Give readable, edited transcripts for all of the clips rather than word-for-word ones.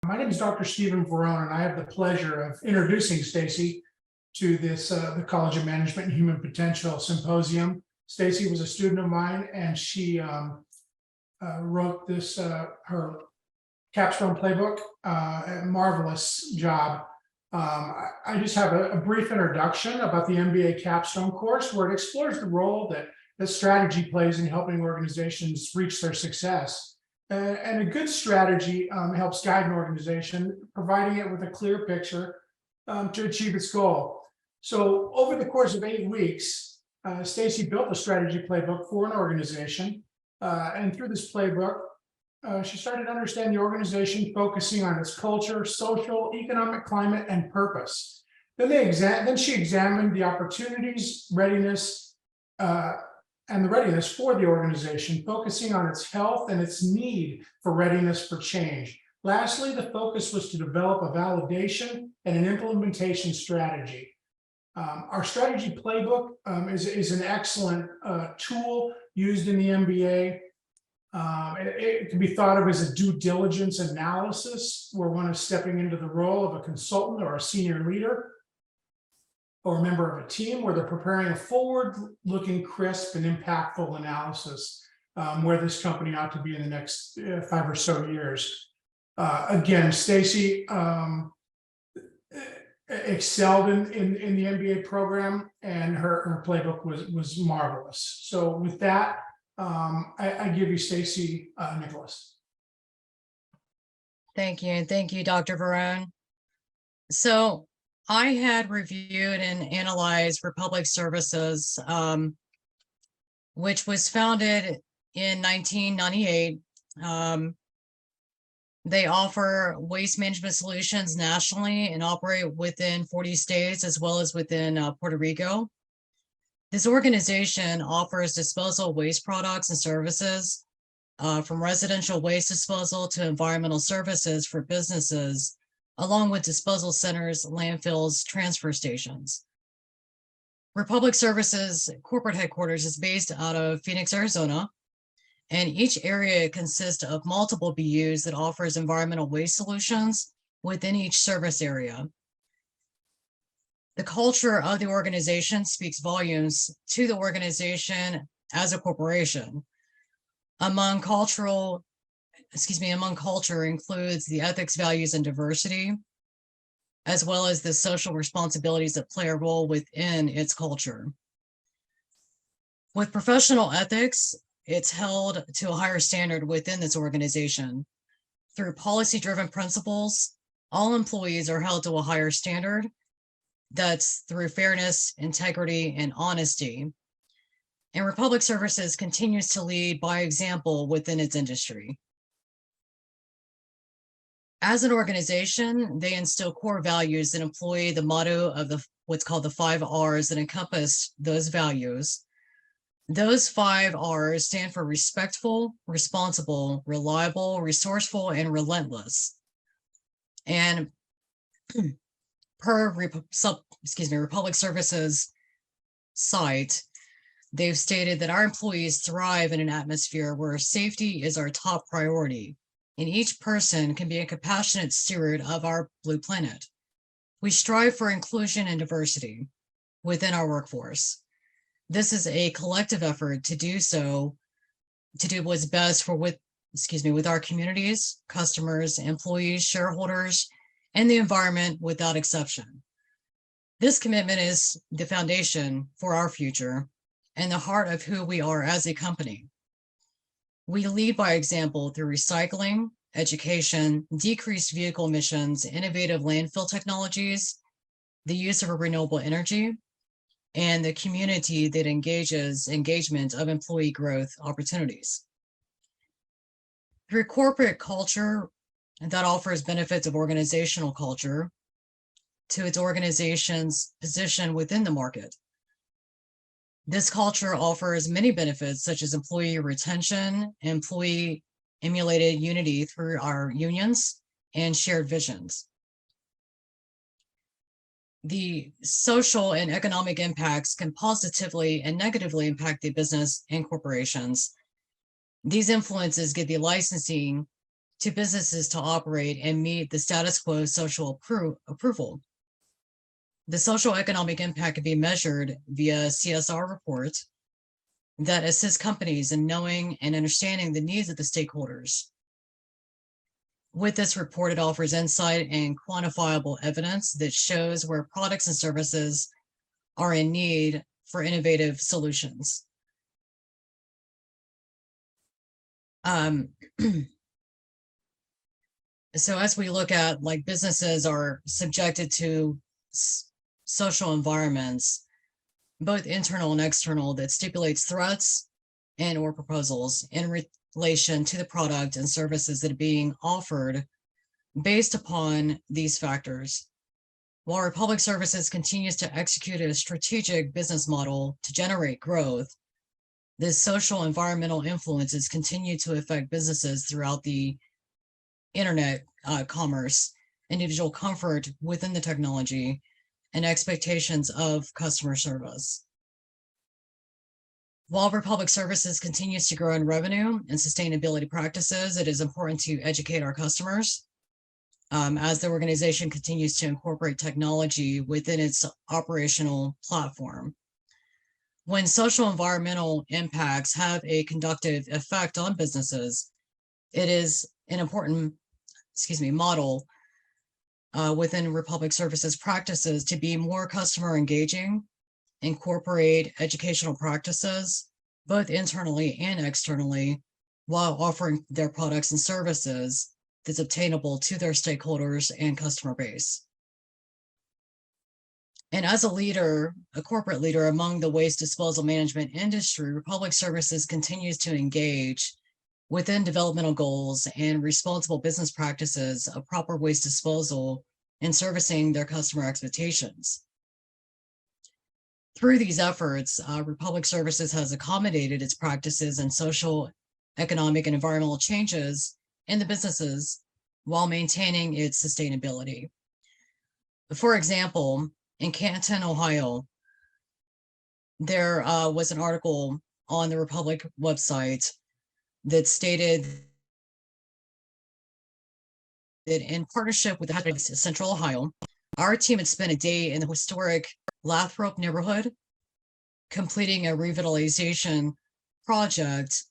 My name is Dr. Stephen Verone, and I have the pleasure of introducing Stacey to this the College of Management and Human Potential Symposium. Stacey was a student of mine, and she wrote this her Capstone Playbook. A marvelous job. I just have a brief introduction about the MBA Capstone course, where it explores the role that strategy plays in helping organizations reach their success. And a good strategy helps guide an organization, providing it with a clear picture to achieve its goal. So over the course of 8 weeks, Stacey built a strategy playbook for an organization. And through this playbook, she started to understand the organization, focusing on its culture, social, economic climate, and purpose. Then she examined the opportunities, readiness, and the readiness for the organization, focusing on its health and its need for readiness for change. Lastly, the focus was to develop a validation and an implementation strategy. Our strategy playbook is an excellent tool used in the MBA. It can be thought of as a due diligence analysis, where one is stepping into the role of a consultant or a senior leader or a member of a team, where they're preparing a forward-looking, crisp, and impactful analysis where this company ought to be in the next 5 or so years. Again, Stacey excelled in the MBA program, and her playbook was marvelous. So with that, I give you Stacey Nicholas. Thank you. And thank you, Dr. Verone. So I had reviewed and analyzed Republic Services, which was founded in 1998. They offer waste management solutions nationally and operate within 40 states as well as within Puerto Rico. This organization offers disposal of waste products and services, from residential waste disposal to environmental services for businesses, along with disposal centers, landfills, transfer stations. Republic Services corporate headquarters is based out of Phoenix, Arizona, and each area consists of multiple BUs that offers environmental waste solutions within each service area. The culture of the organization speaks volumes to the organization as a corporation. Among culture includes the ethics, values, and diversity, as well as the social responsibilities that play a role within its culture. With professional ethics, it's held to a higher standard within this organization. Through policy-driven principles, all employees are held to a higher standard. That's through fairness, integrity, and honesty. And Republic Services continues to lead by example within its industry. As an organization, they instill core values that employ the motto of what's called the 5 R's that encompass those values. Those 5 R's stand for respectful, responsible, reliable, resourceful, and relentless. And per Republic Services site, they've stated that our employees thrive in an atmosphere where safety is our top priority, and each person can be a compassionate steward of our blue planet. We strive for inclusion and diversity within our workforce. This is a collective effort to do what's best with our communities, customers, employees, shareholders, and the environment without exception. This commitment is the foundation for our future and the heart of who we are as a company. We lead by example through recycling, education, decreased vehicle emissions, innovative landfill technologies, the use of renewable energy, and the community that engagement of employee growth opportunities. Through corporate culture that offers benefits of organizational culture to its organization's position within the market. This culture offers many benefits, such as employee retention, employee emulated unity through our unions, and shared visions. The social and economic impacts can positively and negatively impact the business and corporations. These influences give the licensing to businesses to operate and meet the status quo social approval. The social economic impact can be measured via CSR report that assists companies in knowing and understanding the needs of the stakeholders. With this report, it offers insight and quantifiable evidence that shows where products and services are in need for innovative solutions. So as we look at, like, businesses are subjected to social environments, both internal and external, that stipulates threats and or proposals in relation to the product and services that are being offered based upon these factors. While Republic Services continues to execute a strategic business model to generate growth, this social environmental influences continue to affect businesses throughout the internet commerce, individual comfort within the technology, and expectations of customer service. While Republic Services continues to grow in revenue and sustainability practices, it is important to educate our customers as the organization continues to incorporate technology within its operational platform. When social environmental impacts have a conductive effect on businesses, it is an important, model within Republic Services practices to be more customer engaging, incorporate educational practices, both internally and externally, while offering their products and services that's obtainable to their stakeholders and customer base. And as a leader, a corporate leader among the waste disposal management industry, Republic Services continues to engage within developmental goals and responsible business practices of proper waste disposal and servicing their customer expectations. Through these efforts, Republic Services has accommodated its practices and social, economic, and environmental changes in the businesses while maintaining its sustainability. For example, in Canton, Ohio, there was an article on the Republic website that stated that in partnership with the Central Ohio, our team had spent a day in the historic Lathrop neighborhood, completing a revitalization project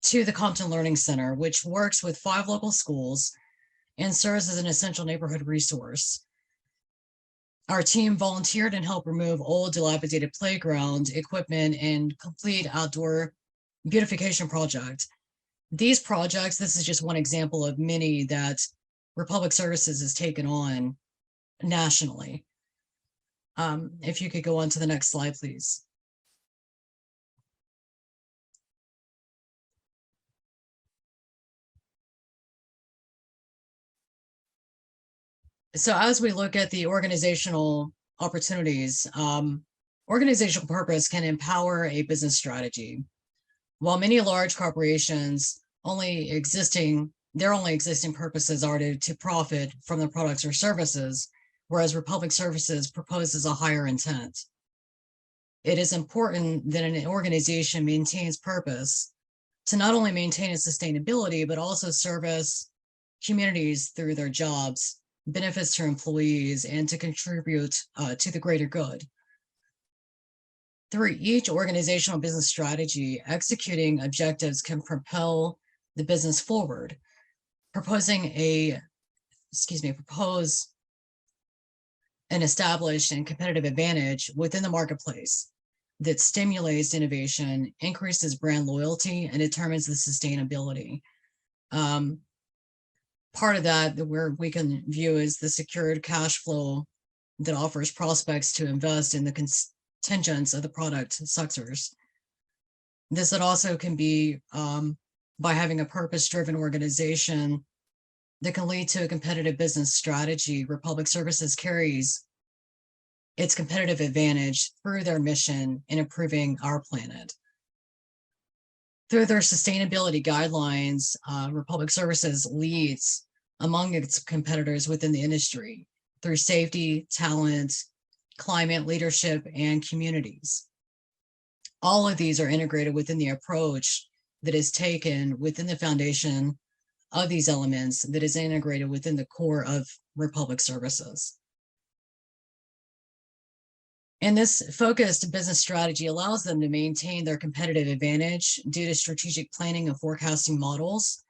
to the Compton Learning Center, which works with 5 local schools and serves as an essential neighborhood resource. Our team volunteered and helped remove old dilapidated playground equipment and complete outdoor beautification project. These projects, this is just one example of many that Republic Services has taken on nationally. If you could go on to the next slide, please. So as we look at the organizational opportunities, organizational purpose can empower a business strategy. While many large corporations their only existing purposes are to profit from their products or services, whereas Republic Services proposes a higher intent. It is important that an organization maintains purpose to not only maintain its sustainability, but also service communities through their jobs, benefits to employees, and to contribute to the greater good. Through each organizational business strategy, executing objectives can propel the business forward. Propose an established and competitive advantage within the marketplace that stimulates innovation, increases brand loyalty, and determines the sustainability. Part of that where we can view is the secured cash flow that offers prospects to invest in the contingents of the product sectors. This also can be by having a purpose-driven organization that can lead to a competitive business strategy. Republic Services carries its competitive advantage through their mission in improving our planet. Through their sustainability guidelines, Republic Services leads among its competitors within the industry through safety, talent, climate, leadership, and communities. All of these are integrated within the approach that is taken within the foundation of these elements that is integrated within the core of Republic Services. And this focused business strategy allows them to maintain their competitive advantage due to strategic planning and forecasting models.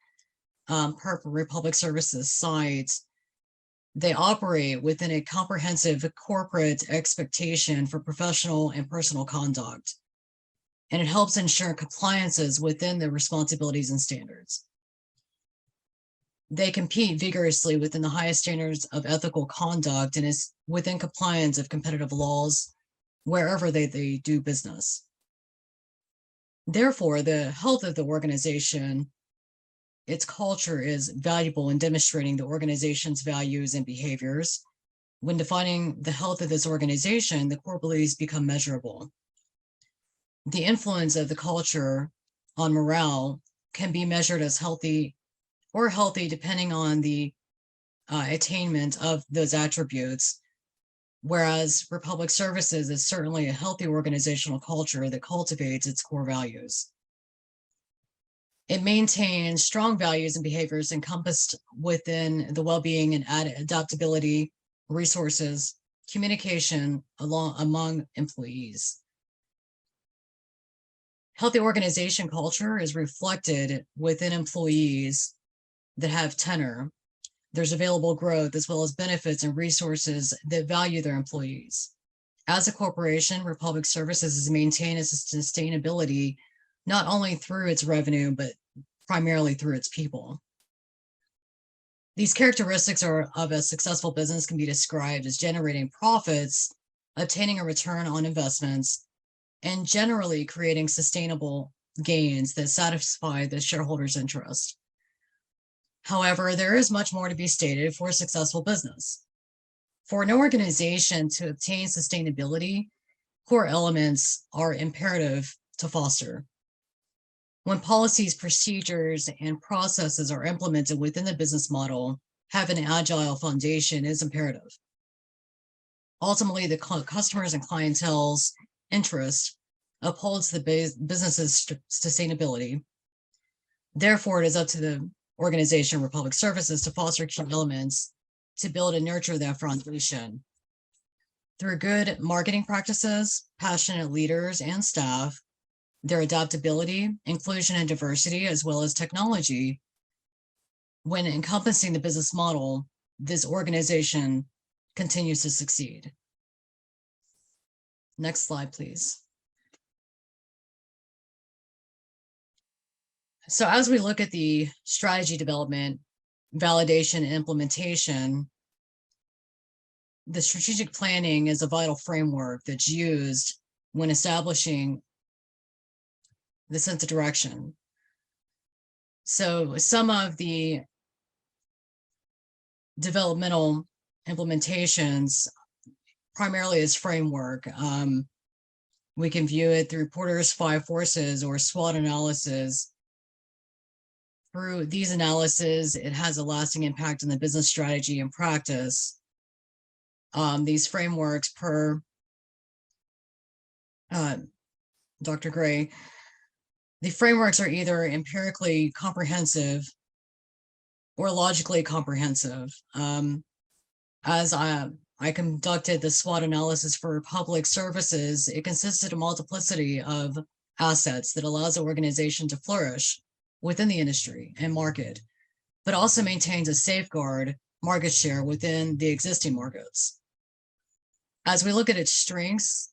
Per Republic Services site, they operate within a comprehensive corporate expectation for professional and personal conduct, and it helps ensure compliances within their responsibilities and standards. They compete vigorously within the highest standards of ethical conduct and is within compliance of competitive laws wherever they do business. Therefore, the health of the organization, its culture, is valuable in demonstrating the organization's values and behaviors. When defining the health of this organization, the core beliefs become measurable. The influence of the culture on morale can be measured as healthy or healthy depending on the attainment of those attributes, whereas Republic Services is certainly a healthy organizational culture that cultivates its core values. It maintains strong values and behaviors encompassed within the well-being and adaptability, resources, communication among employees. Healthy organization culture is reflected within employees that have tenure. There's available growth as well as benefits and resources that value their employees. As a corporation, Republic Services is maintained its sustainability not only through its revenue, but primarily through its people. These characteristics of a successful business can be described as generating profits, obtaining a return on investments, and generally creating sustainable gains that satisfy the shareholders' interest. However, there is much more to be stated for a successful business. For an organization to obtain sustainability, core elements are imperative to foster. When policies, procedures, and processes are implemented within the business model, having an agile foundation is imperative. Ultimately, the customers and clientele's interest upholds the business's sustainability. Therefore, it is up to the organization, Republic Services, to foster key elements to build and nurture that foundation. Through good marketing practices, passionate leaders and staff, their adaptability, inclusion, and diversity, as well as technology, when encompassing the business model, this organization continues to succeed. Next slide, please. So as we look at the strategy development, validation, and implementation, the strategic planning is a vital framework that's used when establishing the sense of direction. So some of the developmental implementations primarily is framework. We can view it through Porter's 5 forces or SWOT analysis. Through these analyses, it has a lasting impact on the business strategy and practice. These frameworks, per Dr. Gray, the frameworks are either empirically comprehensive or logically comprehensive. As I conducted the SWOT analysis for Public Services, it consisted of a multiplicity of assets that allows the organization to flourish within the industry and market, but also maintains a safeguard market share within the existing markets. As we look at its strengths,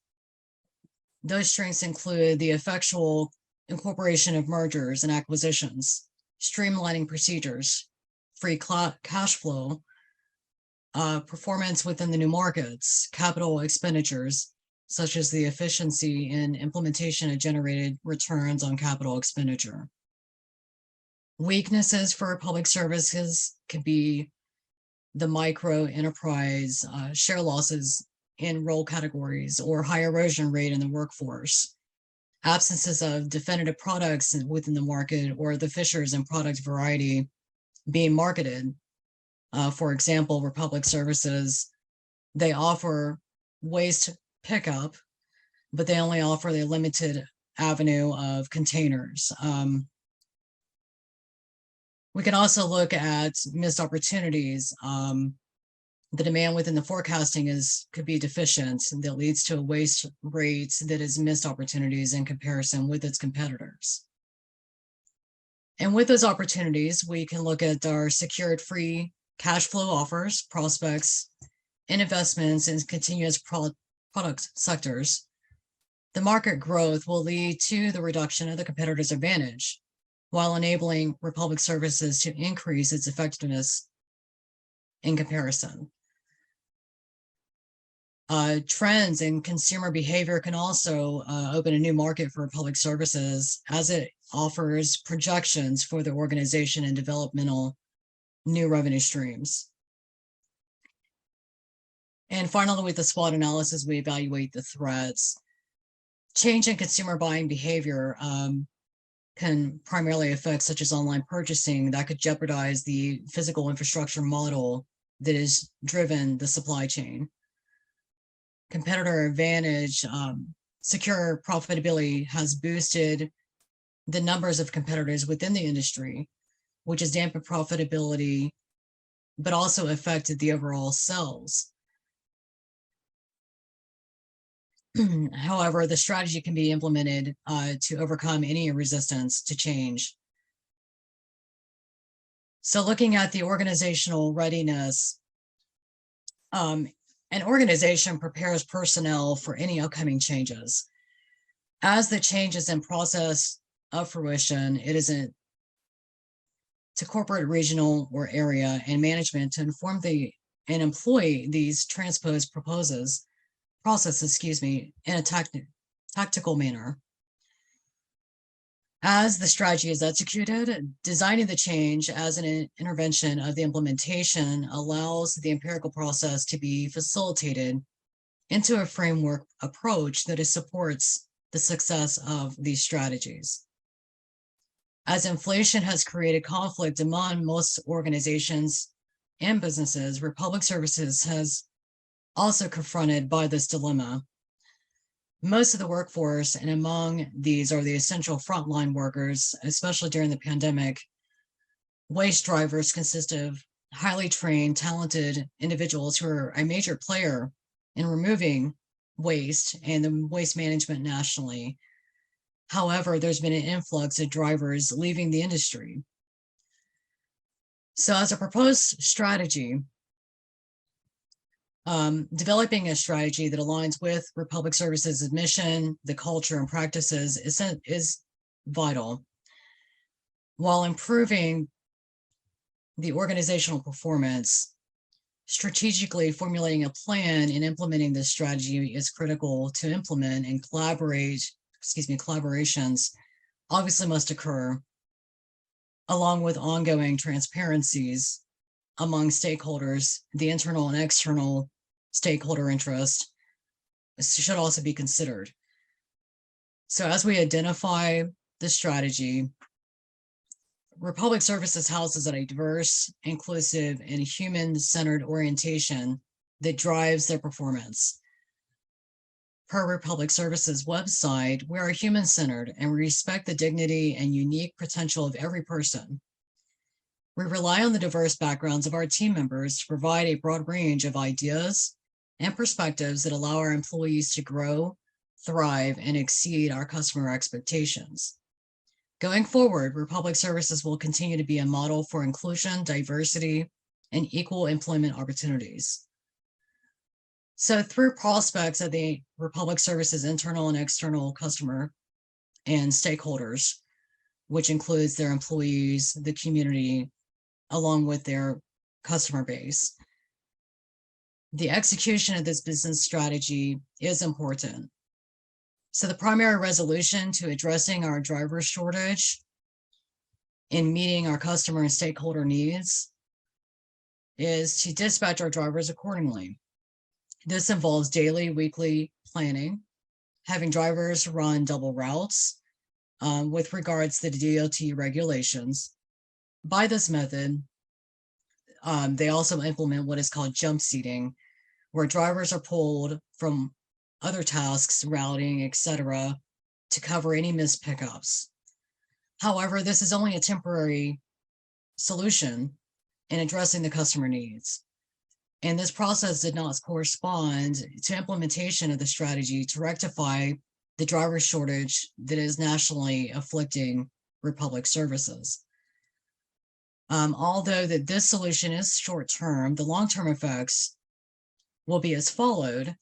those strengths include the effectual incorporation of mergers and acquisitions, streamlining procedures, free cash flow, performance within the new markets, capital expenditures, such as the efficiency in implementation of generated returns on capital expenditure. Weaknesses for public services could be the micro enterprise, share losses in role categories, or high erosion rate in the workforce, absences of definitive products within the market, or the fissures in product variety being marketed. For example, Republic Services, they offer waste pickup, but they only offer the limited avenue of containers. We can also look at missed opportunities. The demand within the forecasting could be deficient, and that leads to a waste rate that is missed opportunities in comparison with its competitors. And with those opportunities, we can look at our secured free cash flow offers, prospects, and investments in continuous product sectors. The market growth will lead to the reduction of the competitor's advantage, while enabling Republic Services to increase its effectiveness in comparison. Trends in consumer behavior can also open a new market for Republic Services, as it offers projections for the organization and developmental new revenue streams. And finally, with the SWOT analysis, we evaluate the threats. Change in consumer buying behavior can primarily affect, such as online purchasing, that could jeopardize the physical infrastructure model that has driven the supply chain. Competitor advantage, secure profitability has boosted the numbers of competitors within the industry, which has dampened profitability, but also affected the overall sales. However, the strategy can be implemented to overcome any resistance to change. So looking at the organizational readiness, an organization prepares personnel for any upcoming changes. As the changes in process of fruition, it isn't to corporate, regional, or area and management to inform and employ these transposed processes, in a tactical manner. As the strategy is executed, designing the change as an intervention of the implementation allows the empirical process to be facilitated into a framework approach that supports the success of these strategies. As inflation has created conflict among most organizations and businesses, Republic Services has also confronted by this dilemma. Most of the workforce, and among these are the essential frontline workers, especially during the pandemic, waste drivers consist of highly trained, talented individuals who are a major player in removing waste and the waste management nationally. However, there's been an influx of drivers leaving the industry. So as a proposed strategy, developing a strategy that aligns with Republic Services' mission, the culture, and practices is vital, while improving the organizational performance. Strategically formulating a plan and implementing this strategy is critical to implement, and collaborations obviously must occur, along with ongoing transparencies among stakeholders. The internal and external stakeholder interest should also be considered. So as we identify the strategy, Republic Services houses a diverse, inclusive, and human-centered orientation that drives their performance. Per Republic Services website, we are human-centered and we respect the dignity and unique potential of every person. We rely on the diverse backgrounds of our team members to provide a broad range of ideas and perspectives that allow our employees to grow, thrive, and exceed our customer expectations. Going forward, Republic Services will continue to be a model for inclusion, diversity, and equal employment opportunities. So through prospects of the Republic Services internal and external customer and stakeholders, which includes their employees, the community, along with their customer base, the execution of this business strategy is important. So the primary resolution to addressing our driver shortage and meeting our customer and stakeholder needs is to dispatch our drivers accordingly. This involves daily, weekly planning, having drivers run double routes with regards to the DOT regulations. By this method, they also implement what is called jump seating, where drivers are pulled from other tasks, routing, etc., to cover any missed pickups. However, this is only a temporary solution in addressing the customer needs. And this process did not correspond to implementation of the strategy to rectify the driver shortage that is nationally afflicting Republic services. Although that this solution is short-term, the long-term effects will be as followed: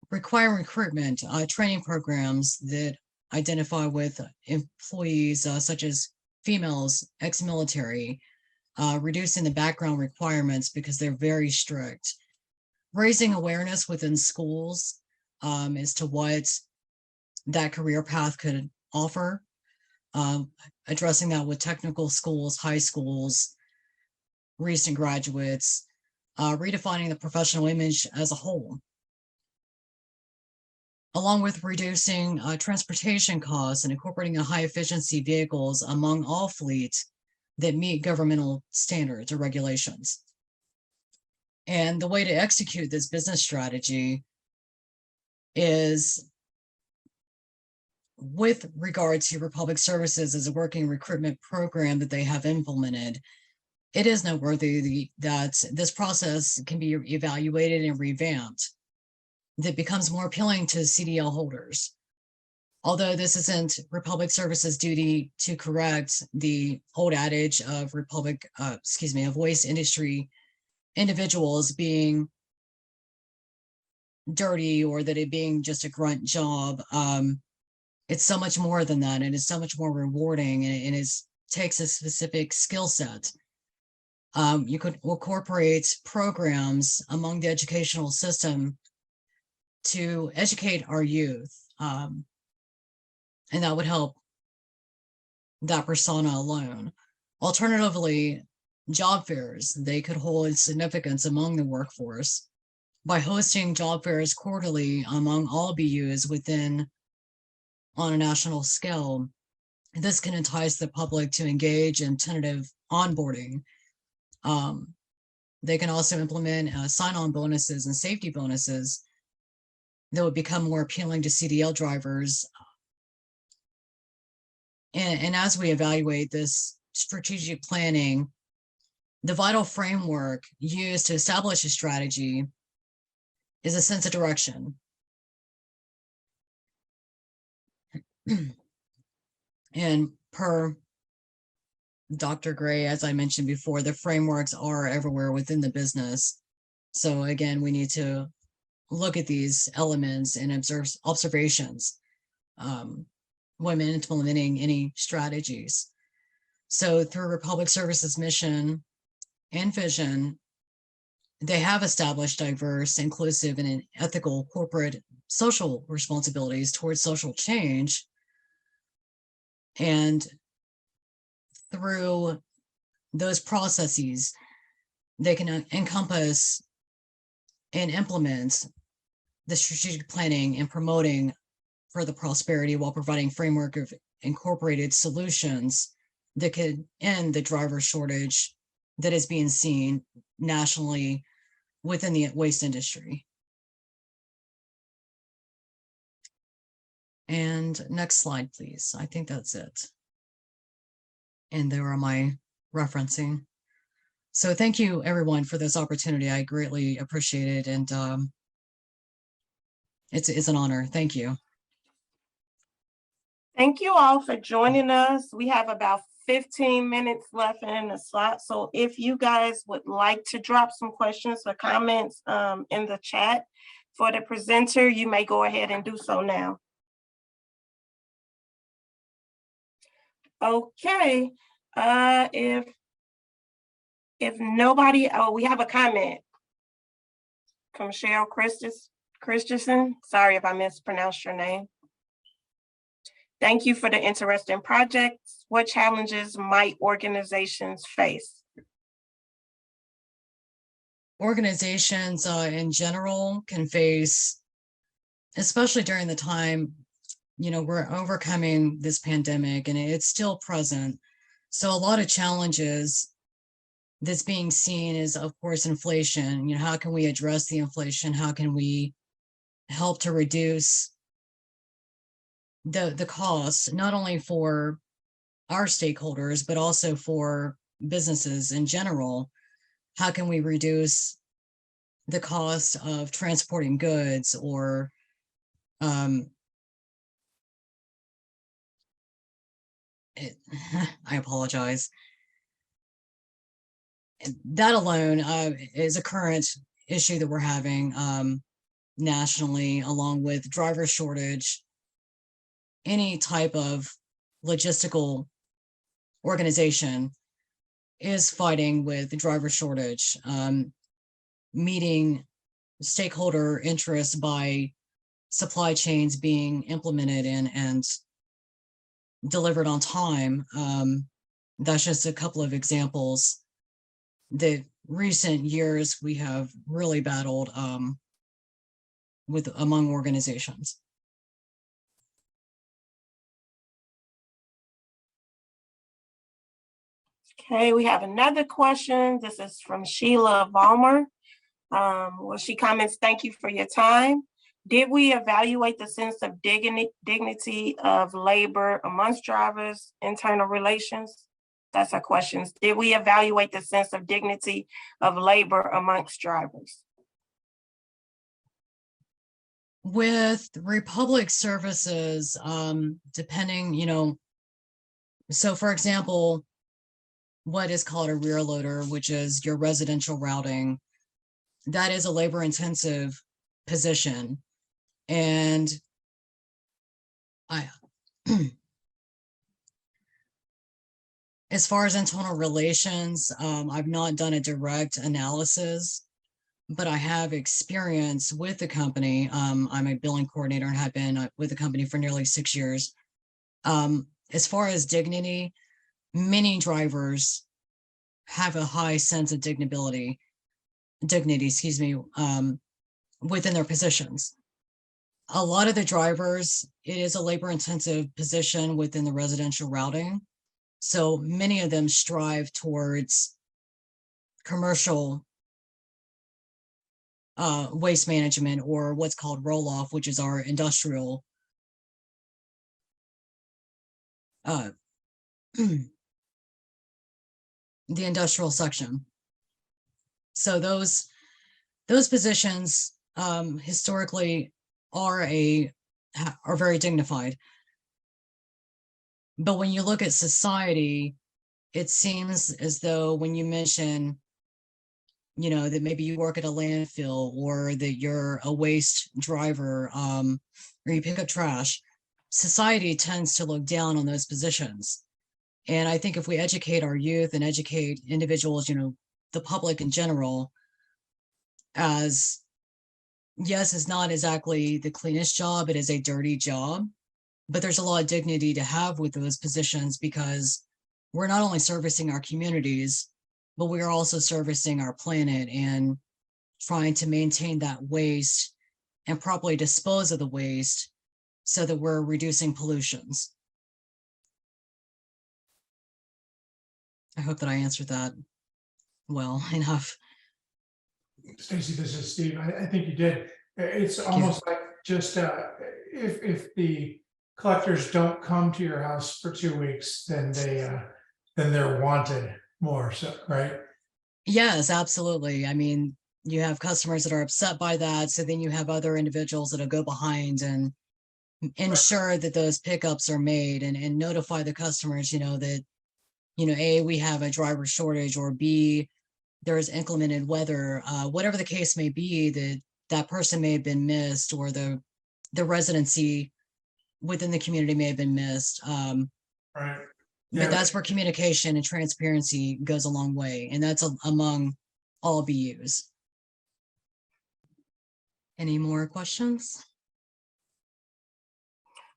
require recruitment, training programs that identify with employees such as females, ex-military, reducing the background requirements because they're very strict, raising awareness within schools as to what that career path could offer, addressing that with technical schools, high schools, recent graduates, redefining the professional image as a whole, along with reducing transportation costs and incorporating high efficiency vehicles among all fleets that meet governmental standards or regulations. And the way to execute this business strategy is with regard to Republic Services as a working recruitment program that they have implemented. It is noteworthy that this process can be evaluated and revamped that becomes more appealing to CDL holders. Although this isn't Republic Services' duty to correct the old adage of of waste industry individuals being dirty or that it being just a grunt job. It's so much more than that, and it's so much more rewarding, and it takes a specific skill set. You could incorporate programs among the educational system to educate our youth. And that would help that persona alone. Alternatively, job fairs, they could hold significance among the workforce by hosting job fairs quarterly among all BUs on a national scale. This can entice the public to engage in tentative onboarding. They can also implement sign-on bonuses and safety bonuses that would become more appealing to CDL drivers. And as we evaluate this strategic planning, the vital framework used to establish a strategy is a sense of direction. And per Dr. Gray, as I mentioned before, the frameworks are everywhere within the business. So again, we need to look at these elements and observe observations when implementing any strategies. So through Republic Services mission and vision, they have established diverse, inclusive, and ethical corporate social responsibilities towards social change. And through those processes, they can encompass and implement the strategic planning and promoting further prosperity while providing framework of incorporated solutions that could end the driver shortage that is being seen nationally within the waste industry. And next slide, please. I think that's it. And there are my referencing. So thank you everyone for this opportunity. I greatly appreciate it. And it's an honor. Thank you. Thank you all for joining us. We have about 15 minutes left in the slot. So if you guys would like to drop some questions or comments in the chat for the presenter, you may go ahead and do so now. Okay, if nobody, we have a comment from Cheryl Christensen. Sorry if I mispronounced your name. Thank you for the interesting projects. What challenges might organizations face? Organizations in general can face, especially during the time, we're overcoming this pandemic and it's still present. So a lot of challenges that's being seen is, of course, inflation. How can we address the inflation? How can we help to reduce the cost, not only for our stakeholders, but also for businesses in general. How can we reduce the cost of transporting goods, or I apologize. That alone is a current issue that we're having nationally, along with driver shortage. Any type of logistical organization is fighting with the driver shortage, meeting stakeholder interests by supply chains being implemented and delivered on time. That's just a couple of examples. The recent years we have really battled with among organizations. Okay, we have another question. This is from Sheila Vollmer. Well, she comments, thank you for your time. Did we evaluate the sense of dignity of labor amongst drivers, internal relations? That's our questions. Did we evaluate the sense of dignity of labor amongst drivers? With Republic Services, depending, so for example, what is called a rear loader, which is your residential routing, that is a labor intensive position. And as far as internal relations, I've not done a direct analysis, but I have experience with the company. I'm a billing coordinator and have been with the company for nearly 6 years. As far as dignity, many drivers have a high sense of dignity, within their positions. A lot of the drivers, it is a labor intensive position within the residential routing. So many of them strive towards commercial waste management, or what's called roll-off, which is our industrial the industrial section. So those positions historically are very dignified. But when you look at society, it seems as though when you mention, that maybe you work at a landfill, or that you're a waste driver, or you pick up trash, society tends to look down on those positions. And I think if we educate our youth and educate individuals, the public in general, as yes, it's not exactly the cleanest job, it is a dirty job, but there's a lot of dignity to have with those positions, because we're not only servicing our communities, but we are also servicing our planet and trying to maintain that waste and properly dispose of the waste so that we're reducing pollutions. I hope that I answered that well enough. Stacey, this is Steve. I think you did. It's almost like just if the collectors don't come to your house for 2 weeks, then they're wanted more. So, right? Yes, absolutely. I mean, you have customers that are upset by that. So then you have other individuals that'll go behind and ensure that those pickups are made, and notify the customers, that, A, we have a driver shortage, or B, there's inclement weather, whatever the case may be, that person may have been missed, or the residency within the community may have been missed. Right. But that's where communication and transparency goes a long way, and that's among all BUs. Any more questions?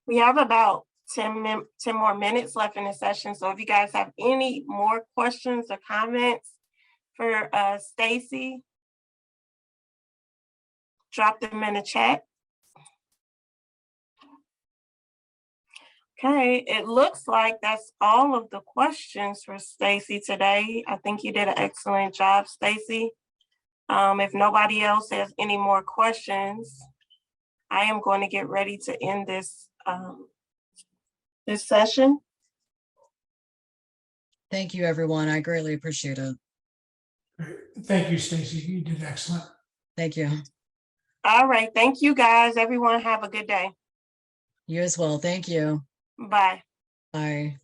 We have about 10 more minutes left in the session. So if you guys have any more questions or comments for Stacey, drop them in the chat. Okay, it looks like that's all of the questions for Stacey today. I think you did an excellent job, Stacey. If nobody else has any more questions, I am going to get ready to end this this session. Thank you, everyone. I greatly appreciate it. Thank you, Stacey. You did excellent. Thank you. All right, thank you, guys. Everyone have a good day. You as well. Thank you. Bye. Bye.